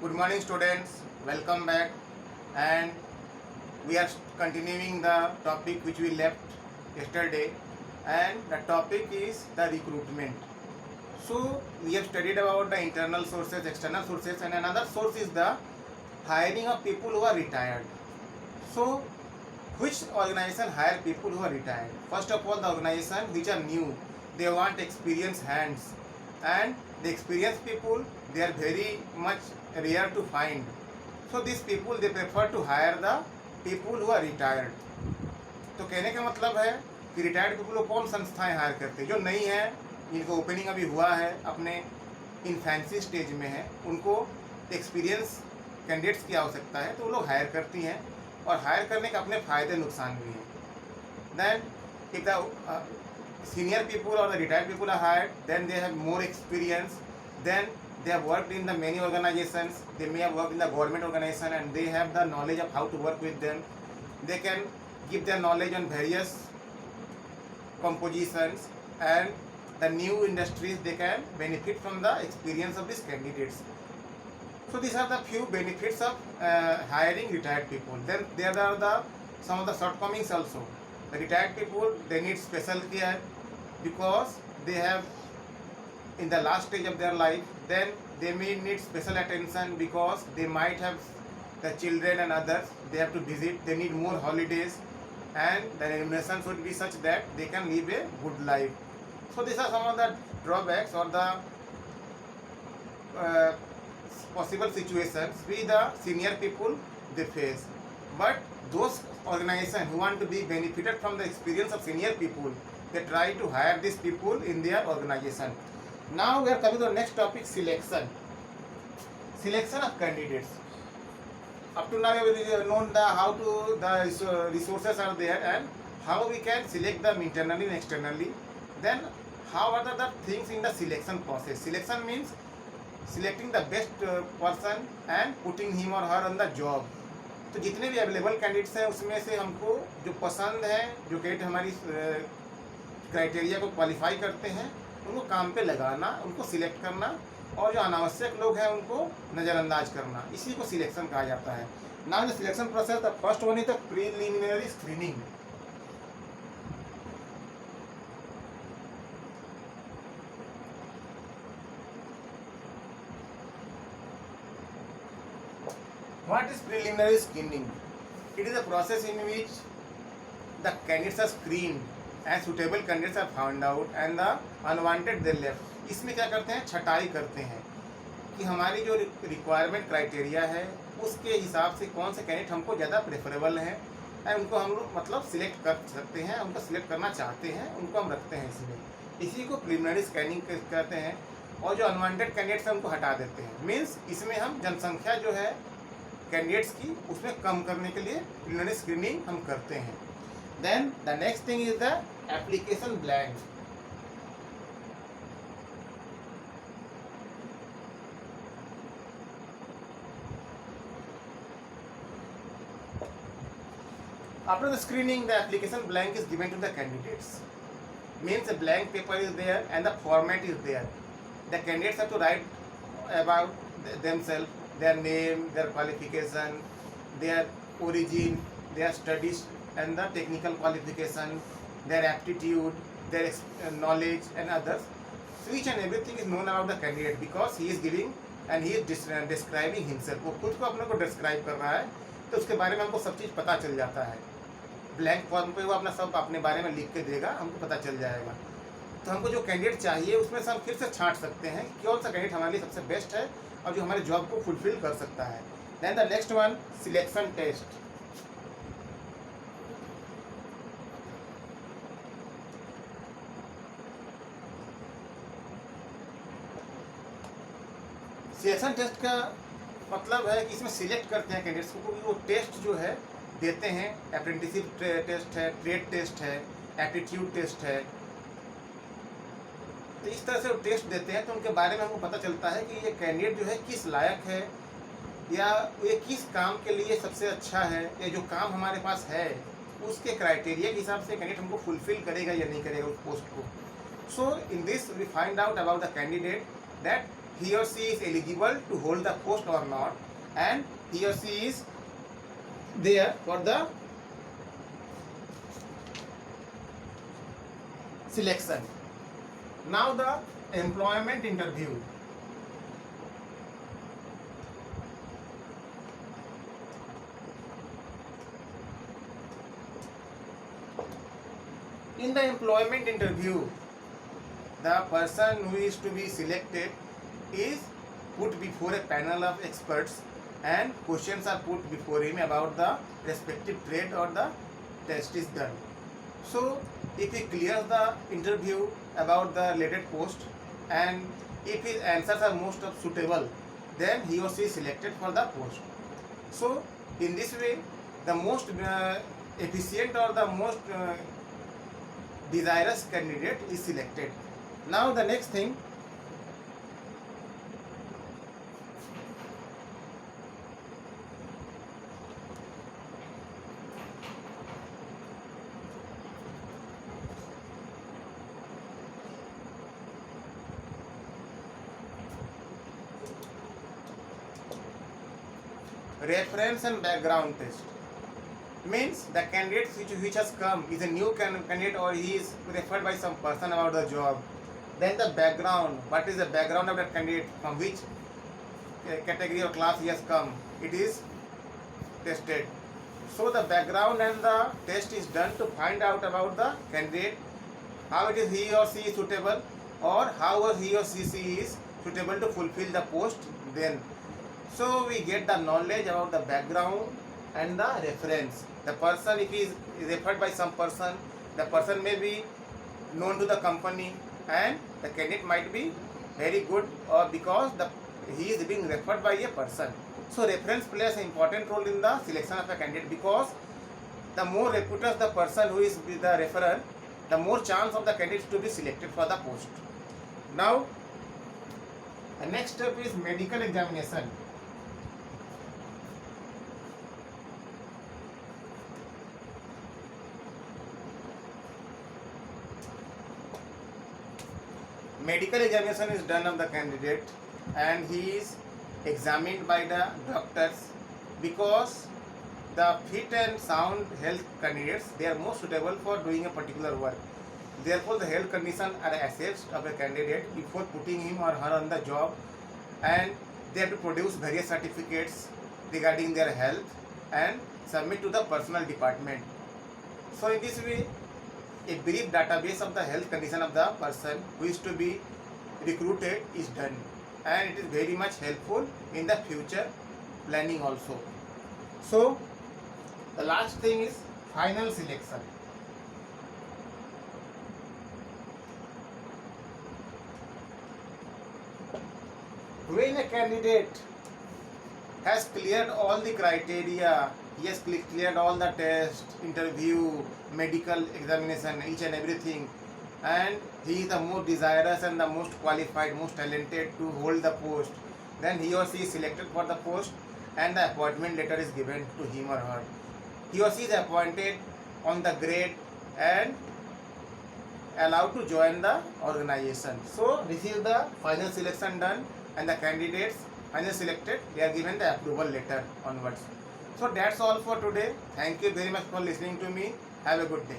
Good morning, students. Welcome back. And we are continuing the topic which we left yesterday. And the topic is the recruitment. So, we have studied about the internal sources, external sources, and another source is the hiring of people who are retired. So, which organization hire people who are retired? First of all, the organization which are new, they want experienced hands, and the experienced people, they are very much rare to find. So these people, they prefer to hire the people who are retired. तो कहने का मतलब है कि retired people को कौन संस्थाएं higher करती है? जो नई है, इनको ओपनिंग अभी हुआ है, अपने इन्फेंसी स्टेज में है, उनको एक्सपीरियंस कैंडिडेट्स की आवश्यकता है, तो वो लोग हायर करती हैं। और हायर करने के अपने फ़ायदे नुकसान भी हैं। Then if the senior people or the retired people are hired, then they have more experience, then they have worked in the many organizations, they may have worked in the government organization, and they have the knowledge of how to work with them. They can give their knowledge on various compositions, and the new industries, they can benefit from the experience of these candidates. So these are the few benefits of hiring retired people. Then there are some of the shortcomings also. The retired people, they need special care because they have in the last stage of their life. Then they may need special attention because they might have the children and others they have to visit. They need more holidays, and the remuneration should be such that they can live a good life. So these are some of the drawbacks or the possible situations which the senior people they face. But those organizations who want to be benefited from the experience of senior people, they try to hire these people in their organization. Now we are coming to the next topic, selection. Selection of candidates. Up to now we have known how to the resources are there and how we can select them internally and externally. Then how are the things in the selection process? Selection means selecting the best person and putting him or her on the job. तो जितने भी available candidates हैं उसमें से हमको जो पसंद है, जो कैंडिडेट हमारी क्राइटेरिया को क्वालिफाई करते हैं, उनको काम पे लगाना, उनको सिलेक्ट करना, और जो अनावश्यक लोग हैं उनको नज़रअंदाज करना, इसी को सिलेक्शन कहा जाता है. Now the selection process, the first one is the preliminary screening. What is preliminary screening? It is a process in which the candidates are screened and suitable candidates are found out and the unwanted they left. इसमें क्या करते हैं? छटाई करते हैं कि हमारी जो रिक्वायरमेंट क्राइटेरिया है उसके हिसाब से कौन से कैंडिडेट हमको ज़्यादा प्रेफरेबल हैं और उनको हम लोग मतलब सिलेक्ट कर सकते हैं, उनको सिलेक्ट करना चाहते हैं, उनको हम रखते हैं इसमें. इसी को प्रीलिमिनरी स्कैनिंग कहते हैं. और जो अनवांटेड कैंडिडेट्स हैं उनको हटा देते हैं. मीन्स इसमें हम जनसंख्या जो है कैंडिडेट्स की उसमें कम करने के लिए प्रीलिमिनरी स्क्रीनिंग हम करते हैं. Then the next thing is the application blank. After the screening, the application blank is given to the candidates. Means a blank paper is there and the format is there. The candidates have to write about themselves, their name, their qualification, their origin, their studies and the technical qualification, their aptitude, their knowledge and others. So each and everything is known about the candidate because he is giving and he is describing himself. वो खुद को अपने को describe कर रहा है, तो उसके बारे में हमको सब चीज़ पता चल जाता है. ब्लैंक फॉर्म पे वो अपना सब अपने बारे में लिख के देगा, हमको पता चल जाएगा. तो हमको जो कैंडिडेट चाहिए उसमें से हम फिर से छांट सकते हैं कौन सा कैंडिडेट हमारे लिए सबसे बेस्ट है और जो हमारे जॉब को फुलफिल कर सकता है. Then the next one, selection test. Selection test का मतलब है कि इसमें सिलेक्ट करते हैं कैंडिडेट्स को. वो टेस्ट जो है देते हैं, अप्रेंटिसशिप टेस्ट है, ट्रेड टेस्ट है, एप्टीट्यूड टेस्ट है. तो इस तरह से वो टेस्ट देते हैं तो उनके बारे में हमको पता चलता है कि ये कैंडिडेट जो है किस लायक है या ये किस काम के लिए सबसे अच्छा है, या जो काम हमारे पास है उसके क्राइटेरिया के हिसाब से कैंडिडेट हमको फुलफिल करेगा या नहीं करेगा उस पोस्ट को. So in this we find out about the candidate that he or she is eligible to hold the post or not, and he or she is there for the selection. Now the employment interview. In the employment interview, the person who is to be selected is put before a panel of experts, and questions are put before him about the respective trade, or the test is done. So if he clears the interview about the related post, and if his answers are most of suitable, then he or she is selected for the post. So in this way, the most efficient or the most desirous candidate is selected. Now the next thing, reference and background test. Means the candidate which has come is a new candidate, or he is referred by some person about the job. Then the background, what is the background of that candidate, from which category or class he has come, it is tested. So the background and the test is done to find out about the candidate, how it is he or she is suitable, or how he or she is suitable to fulfill the post. Then so we get the knowledge about the background and the reference. The person, if he is referred by some person, the person may be known to the company, and the candidate might be very good, or because he is being referred by a person. So reference plays an important role in the selection of a candidate, because the more reputous the person who is the referrer, the more chance of the candidate to be selected for the post. Now the next step is medical examination. Medical examination is done of the candidate, and he is examined by the doctors, because the fit and sound health candidates, they are more suitable for doing a particular work. Therefore the health conditions are assessed of a candidate before putting him or her on the job, and they have to produce various certificates regarding their health and submit to the personnel department. So in this way, a brief database of the health condition of the person who is to be recruited is done, and it is very much helpful in the future planning also. So the last thing is final selection. When a candidate has cleared all the criteria, he has cleared all the tests, interview, medical examination, each and everything, and he is the most desirous and the most qualified, most talented to hold the post, then he or she is selected for the post, and the appointment letter is given to him or her. He or she is appointed on the grade and allowed to join the organization. So this is the final selection done, and the candidates finally selected, they are given the approval letter onwards. So that's all for today. Thank you very much for listening to me. Have a good day.